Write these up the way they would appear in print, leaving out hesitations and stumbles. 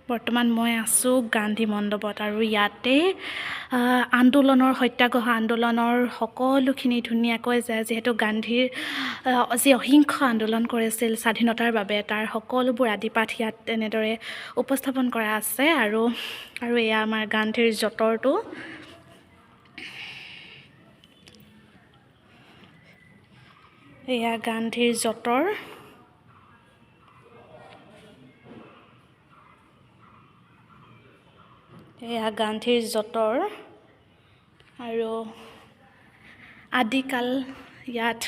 বৰ্তমান মই আছোঁ গান্ধী মণ্ডপত আৰু ইয়াতে আন্দোলনৰ সত্যাগ্ৰহ আন্দোলনৰ সকলোখিনি ধুনীয়াকৈ যিহেতু গান্ধীৰ যি অহিংস আন্দোলন কৰিছিল স্বাধীনতাৰ বাবে তাৰ সকলোবোৰ আদিপাঠ ইয়াত তেনেদৰে উপস্থাপন কৰা আছে আৰু এয়া আমাৰ গান্ধীৰ যঁতৰটো এয়া গান্ধীৰ যঁতৰ এয়া গান্ধীৰ যঁতৰ আৰু আদিকাল ইয়াত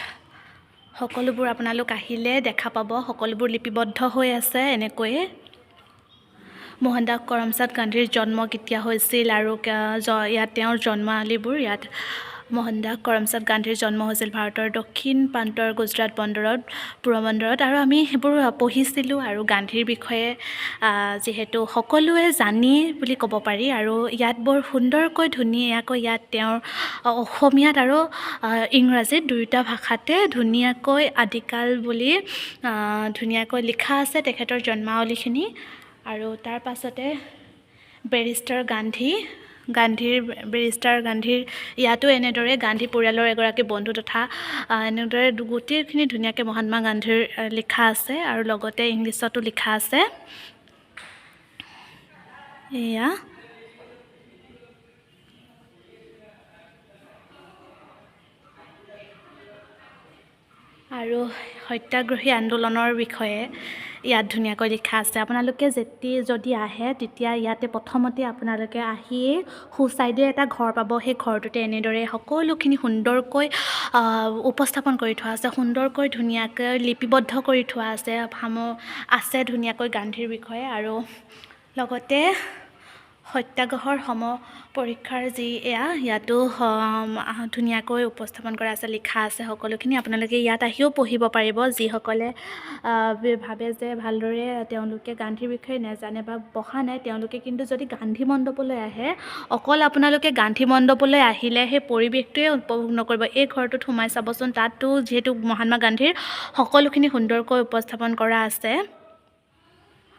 সকলোবোৰ আপোনালোক আহিলে দেখা পাব সকলোবোৰ লিপিবদ্ধ হৈ আছে এনেকৈয়ে মোহনদাস কৰমচাঁদ গান্ধীৰ জন্ম কেতিয়া হৈছিল আৰু ইয়াত তেওঁৰ জন্মাৱলীবোৰ ইয়াত মোহনদাস কৰমচাঁদ গান্ধীৰ জন্ম হৈছিল ভাৰতৰ দক্ষিণ প্ৰান্তৰ গুজৰাট পুৰবন্দৰত আৰু আমি সেইবোৰ পঢ়িছিলোঁ আৰু গান্ধীৰ বিষয়ে যিহেতু সকলোৱে জানি বুলি ক'ব পাৰি আৰু ইয়াত বৰ সুন্দৰকৈ ধুনীয়াকৈ ইয়াত তেওঁৰ অসমীয়াত আৰু ইংৰাজীত দুয়োটা ভাষাতে ধুনীয়াকৈ আদিকাল বুলি ধুনীয়াকৈ লিখা আছে তেখেতৰ জন্মাৱলীখিনি আৰু তাৰ পাছতে বেৰিষ্টাৰ গান্ধীৰ ইয়াতো এনেদৰে গান্ধী পৰিয়ালৰ এগৰাকী বন্ধু তথা এনেদৰে গোটেইখিনি ধুনীয়াকৈ মহাত্মা গান্ধীৰ লিখা আছে আৰু লগতে ইংলিছতো লিখা আছে এয়া আৰু সত্যাগ্ৰহী আন্দোলনৰ বিষয়ে ইয়াত ধুনীয়াকৈ লিখা আছে আপোনালোকে যদি আহে তেতিয়া ইয়াতে প্ৰথমতে আপোনালোকে আহিয়ে সো চাইডে এটা ঘৰ পাব সেই ঘৰটোতে এনেদৰে সকলোখিনি সুন্দৰকৈ উপস্থাপন কৰি থোৱা আছে সুন্দৰকৈ ধুনীয়াকৈ লিপিবদ্ধ কৰি থোৱা আছে ধুনীয়াকৈ গান্ধীৰ বিষয়ে আৰু লগতে সত্যাগ্ৰহৰ পৰীক্ষাৰ যি ইয়াতো ধুনীয়াকৈ উপস্থাপন কৰা আছে লিখা আছে সকলোখিনি আপোনালোকে ইয়াত আহিও পঢ়িব পাৰিব যিসকলে ভাবে যে ভালদৰে তেওঁলোকে গান্ধীৰ বিষয়ে নাজানে বা পঢ়া নাই তেওঁলোকে কিন্তু যদি গান্ধী মণ্ডপলৈ আহে অকল আপোনালোকে গান্ধী মণ্ডপলৈ আহিলে সেই পৰিৱেশটোৱে উপভোগ নকৰিব এই ঘৰটোত সোমাই চাবচোন তাতো যিহেতু মহাত্মা গান্ধীৰ সকলোখিনি সুন্দৰকৈ উপস্থাপন কৰা আছে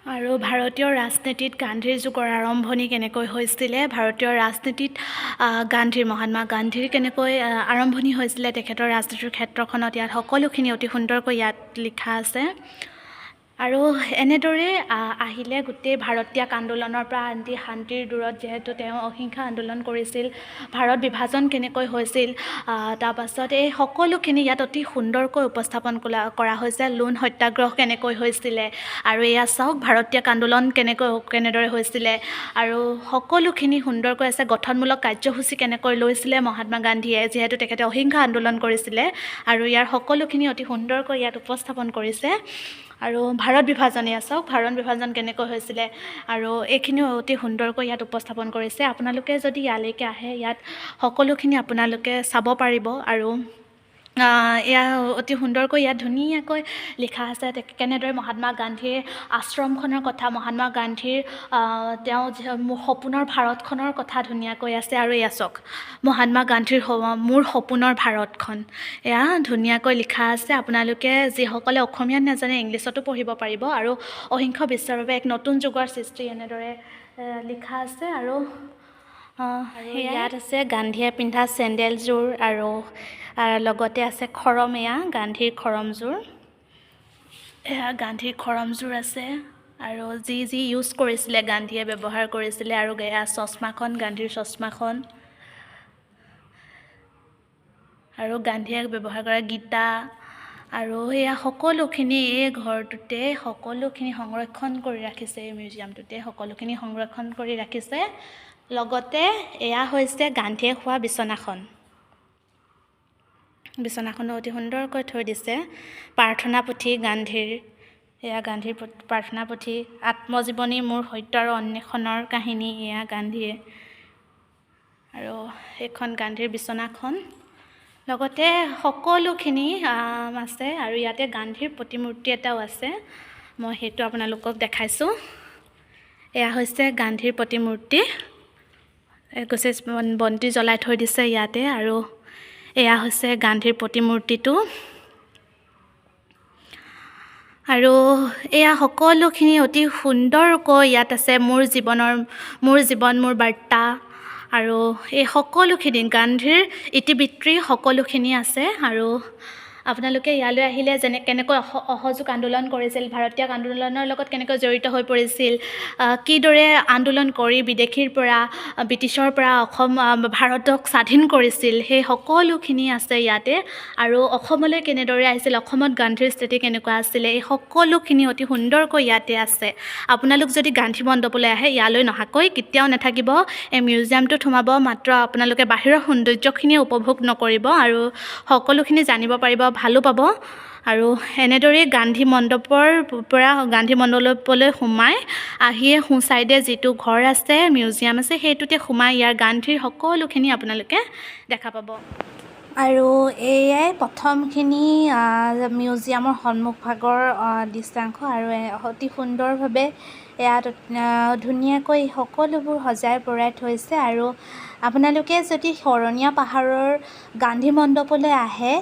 আৰু ভাৰতীয় ৰাজনীতিত গান্ধীৰ যুগৰ আৰম্ভণি কেনেকৈ হৈছিলে ভাৰতীয় ৰাজনীতিত মহাত্মা গান্ধীৰ কেনেকৈ আৰম্ভণি হৈছিলে তেখেতৰ ৰাজনীতিৰ ক্ষেত্ৰখনত ইয়াত সকলোখিনি অতি সুন্দৰকৈ ইয়াত লিখা আছে আৰু এনেদৰে আহিলে গোটেই ভাৰতীয় আন্দোলনৰ পৰা আনকি শান্তিৰ দূৰত যিহেতু তেওঁ অহিংসা আন্দোলন কৰিছিল ভাৰত বিভাজন কেনেকৈ হৈছিল তাৰপাছত এই সকলোখিনি ইয়াত অতি সুন্দৰকৈ উপস্থাপন কৰা হৈছে লোণ সত্যাগ্ৰহ কেনেকৈ হৈছিলে আৰু এয়া চাওক ভাৰতীয় আন্দোলন কেনেদৰে হৈছিলে আৰু সকলোখিনি সুন্দৰকৈ আছে গঠনমূলক কাৰ্যসূচী কেনেকৈ লৈছিলে মহাত্মা গান্ধীয়ে যিহেতু তেখেতে অহিংসা আন্দোলন কৰিছিলে আৰু ইয়াৰ সকলোখিনি অতি সুন্দৰকৈ ইয়াত উপস্থাপন কৰিছে আৰু ভাৰত বিভাজন কেনেকৈ হৈছিলে আৰু এইখিনিও অতি সুন্দৰকৈ ইয়াত উপস্থাপন কৰিছে আপোনালোকে যদি ইয়ালৈকে আহে ইয়াত সকলোখিনি আপোনালোকে চাব পাৰিব আৰু এয়া অতি সুন্দৰকৈ ইয়াত ধুনীয়াকৈ লিখা আছে কেনেদৰে মহাত্মা গান্ধীৰ আশ্ৰমখনৰ কথা মহাত্মা গান্ধীৰ তেওঁ সপোনৰ ভাৰতখনৰ কথা ধুনীয়াকৈ আছে আৰু এয়া চাওক মহাত্মা গান্ধীৰ মোৰ সপোনৰ ভাৰতখন এয়া ধুনীয়াকৈ লিখা আছে আপোনালোকে যিসকলে অসমীয়াত নাজানে ইংলিছতো পঢ়িব পাৰিব আৰু অহিংস বিশ্বৰ বাবে এক নতুন যুগৰ সৃষ্টি এনেদৰে লিখা আছে আৰু ইয়াত আছে গান্ধীয়ে পিন্ধা চেণ্ডেলযোৰ আৰু লগতে আছে খৰম এয়া গান্ধীৰ খৰমযোৰ এয়া গান্ধীৰ খৰমযোৰ আছে আৰু যি ইউজ কৰিছিলে গান্ধীয়ে ব্যৱহাৰ কৰিছিলে আৰু এয়া চশমাখন গান্ধীৰ চশমাখন আৰু গান্ধীয়ে ব্যৱহাৰ কৰা গীতা আৰু এয়া সকলোখিনি এই ঘৰটোতে সকলোখিনি সংৰক্ষণ কৰি ৰাখিছে এই মিউজিয়ামটোতে সকলোখিনি সংৰক্ষণ কৰি ৰাখিছে লগতে এয়া হৈছে গান্ধীয়ে শোৱা বিচনাখনো অতি সুন্দৰকৈ থৈ দিছে প্ৰাৰ্থনা পুথি গান্ধীৰ প্ৰাৰ্থনা পুথি আত্মজীৱনী মোৰ সত্য আৰু অন্বেষণৰ কাহিনী এয়া গান্ধীয়ে আৰু এইখন গান্ধীৰ বিচনাখন লগতে সকলোখিনি আছে আৰু ইয়াতে গান্ধীৰ প্ৰতিমূৰ্তি এটাও আছে মই সেইটো আপোনালোকক দেখাইছোঁ এয়া হৈছে গান্ধীৰ প্ৰতিমূৰ্তি বন্তি জ্বলাই থৈ দিছে ইয়াতে আৰু এয়া হৈছে গান্ধীৰ প্ৰতিমূৰ্তিটো আৰু এয়া সকলোখিনি অতি সুন্দৰকৈ ইয়াত আছে মোৰ জীৱন মোৰ বাৰ্তা আৰু এই সকলোখিনি গান্ধীৰ ইতিবৃত্তি সকলোখিনি আছে। আৰু আপোনালোকে ইয়ালৈ আহিলে কেনেকৈ অসহযোগ আন্দোলন কৰিছিল, ভাৰতীয় আন্দোলনৰ লগত কেনেকৈ জড়িত হৈ পৰিছিল, কিদৰে আন্দোলন কৰি ব্ৰিটিছৰ পৰা ভাৰতক স্বাধীন কৰিছিল, সেই সকলোখিনি আছে ইয়াতে। আৰু অসমলৈ কেনেদৰে আহিছিল, অসমত গান্ধীৰ স্থিতি কেনেকুৱা আছিলে, এই সকলোখিনি অতি সুন্দৰকৈ ইয়াতে আছে। আপোনালোক যদি গান্ধী মণ্ডপলৈ আহে, ইয়ালৈ নহাকৈ কেতিয়াও নাথাকিব। এই মিউজিয়ামটোত সোমাব, মাত্ৰ আপোনালোকে বাহিৰৰ সৌন্দৰ্যখিনি উপভোগ নকৰিব আৰু সকলোখিনি জানিব পাৰিব, ভালো পাব। আৰু এনেদৰেই গান্ধী মণ্ডপলৈ সোমাই আহিয়ে সোঁ চাইডে যিটো ঘৰ আছে, মিউজিয়াম আছে, সেইটোতে সোমাই ইয়াৰ গান্ধীৰ সকলোখিনি আপোনালোকে দেখা পাব। আৰু এয়াই প্ৰথমখিনি মিউজিয়ামৰ সন্মুখভাগৰ দৃশ্যাংশ। আৰু অতি সুন্দৰভাৱে ইয়াত ধুনীয়াকৈ সকলোবোৰ সজাই পৰাই থৈছে। আৰু আপোনালোকে যদি শৰণীয়া পাহাৰৰ গান্ধী মণ্ডপলৈ আহে,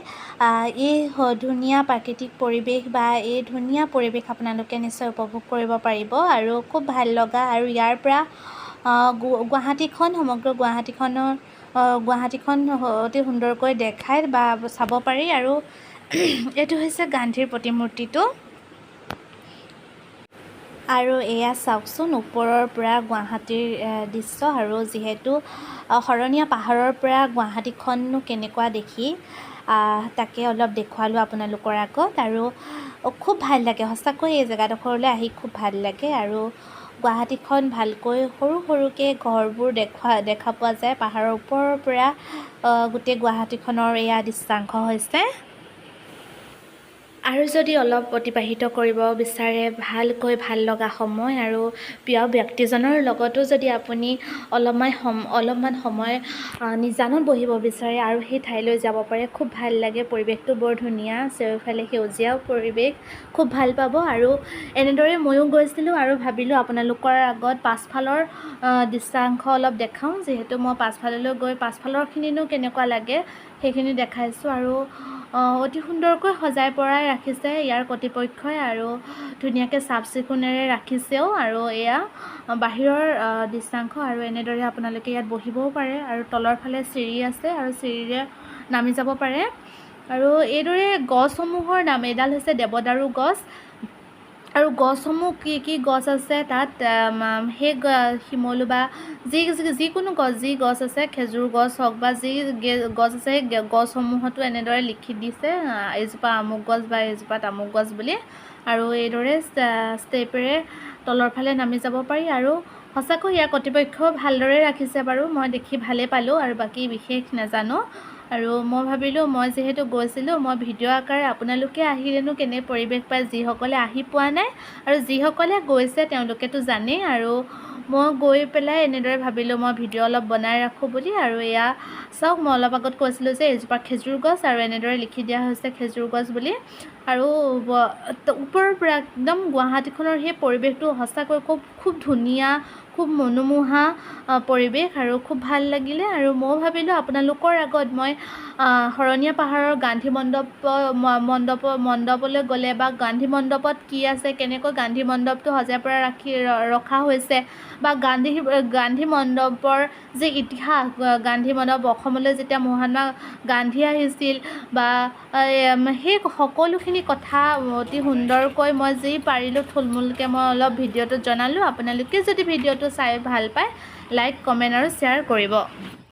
এই ধুনীয়া প্ৰাকৃতিক পৰিৱেশ বা এই ধুনীয়া পৰিৱেশ আপোনালোকে নিশ্চয় উপভোগ কৰিব পাৰিব আৰু খুব ভাল লগা। আৰু ইয়াৰ পৰা সমগ্ৰ গুৱাহাটীখন অতি সুন্দৰকৈ দেখায় বা চাব পাৰি। আৰু এইটো হৈছে গান্ধীৰ প্ৰতিমূৰ্তিটো। আৰু এয়া চাওকচোন, ওপৰৰ পৰা গুৱাহাটীৰ দৃশ্য। আৰু যিহেতু শৰণীয়া পাহাৰৰ পৰা গুৱাহাটীখননো কেনেকুৱা দেখি, তাকে অলপ দেখুৱালোঁ আপোনালোকৰ আগত। আৰু খুব ভাল লাগে সঁচাকৈ, এই জেগাডোখৰলৈ আহি খুব ভাল লাগে। আৰু গুৱাহাটীখন ভালকৈ সৰুকৈ ঘৰবোৰ দেখা পোৱা যায়। পাহাৰৰ ওপৰৰ পৰা গোটেই গুৱাহাটীখনৰ এয়া দৃশ্যাংশ হৈছে। আৰু যদি অলপ অতিবাহিত কৰিব বিচাৰে ভাল লগা সময় আৰু প্ৰিয় ব্যক্তিজনৰ লগতো যদি আপুনি অলপমান সময় নিজানত বহিব বিচাৰে আৰু সেই ঠাইলৈ যাব পাৰে, খুব ভাল লাগে। পৰিৱেশটো বৰ ধুনীয়া, চাৰিওফালে সেউজীয়া পৰিৱেশ, খুব ভাল পাব। আৰু এনেদৰে ময়ো গৈছিলোঁ আৰু ভাবিলোঁ আপোনালোকৰ আগত পাছফালৰ দৃশ্যাংশ অলপ দেখাওঁ। যিহেতু মই পাছফাললৈ গৈ পাছফালৰখিনিনো কেনেকুৱা লাগে সেইখিনি দেখাইছোঁ। আৰু অতি সুন্দৰকৈ সজাই পৰাই ৰাখিছে ইয়াৰ কৰ্তৃপক্ষই, আৰু ধুনীয়াকৈ চাফ চিকুণেৰে ৰাখিছেও। আৰু এয়া বাহিৰৰ দৃশ্যাংশ। আৰু এনেদৰে আপোনালোকে ইয়াত বহিবও পাৰে। আৰু তলৰ ফালে চিৰি আছে আৰু চিৰিৰে নামি যাব পাৰে। আৰু এইদৰে গছসমূহৰ নাম, এডাল হৈছে দেৱদাৰু গছ। আৰু গছসমূহ কি গছ আছে তাত, সেই শিমলু বা যিকোনো গছ, যি গছ আছে, খেজুৰ গছ হওক বা যি গছ আছে, সেই গছসমূহতো এনেদৰে লিখি দিছে এজোপা আমুক গছ বা এজোপা তামুক গছ বুলি। আৰু এইদৰে ষ্টেপেৰে তলৰ ফালে নামি যাব পাৰি। আৰু সঁচাকৈ ইয়াৰ কৰ্তৃপক্ষ ভালদৰে ৰাখিছে বাৰু, মই দেখি ভালেই পালোঁ। আৰু বাকী বিশেষ নাজানো। আৰু মই ভাবিলোঁ, মই যিহেতু গৈছিলোঁ, মই ভিডিঅ' আকাৰে আপোনালোকে আহিলেনো কেনে পৰিৱেশ পায়, যিসকলে আহি পোৱা নাই আৰু যিসকলে গৈছে তেওঁলোকেতো জানেই। আৰু মই গৈ পেলাই এনেদৰে ভাবিলোঁ মই ভিডিঅ' অলপ বনাই ৰাখোঁ বুলি। আৰু এয়া চাওক, মই অলপ আগত কৈছিলোঁ যে এজোপা খেজুৰ গছ, আৰু এনেদৰে লিখি দিয়া হৈছে খেজুৰ গছ বুলি। আৰু ওপৰৰ পৰা একদম গুৱাহাটীখনৰ সেই পৰিৱেশটো সঁচাকৈ খুব ধুনীয়া, খুব মনোমোহা পৰিৱেশ, আৰু খুব ভাল লাগিলে। আৰু মই ভাবিলোঁ আপোনালোকৰ আগত মই শৰণীয়া পাহাৰৰ গান্ধী মণ্ডপলৈ গ'লে বা গান্ধী মণ্ডপত কি আছে, কেনেকৈ গান্ধী মণ্ডপটো সজাই পৰাই ৰখা হৈছে, বা গান্ধী মণ্ডপৰ যি ইতিহাস, গান্ধী মণ্ডপ অসমলৈ যেতিয়া মহাত্মা গান্ধী আহিছিল, বা সেই সকলোখিনি কথা অতি সুন্দৰকৈ মই যি পাৰিলোঁ থুলমূলকৈ মই অলপ ভিডিঅ'টোত জনালোঁ। আপোনালোকে যদি ভিডিঅ'টো চাই ভাল পায়, লাইক, কমেণ্ট আৰু শ্বেয়াৰ কৰিব।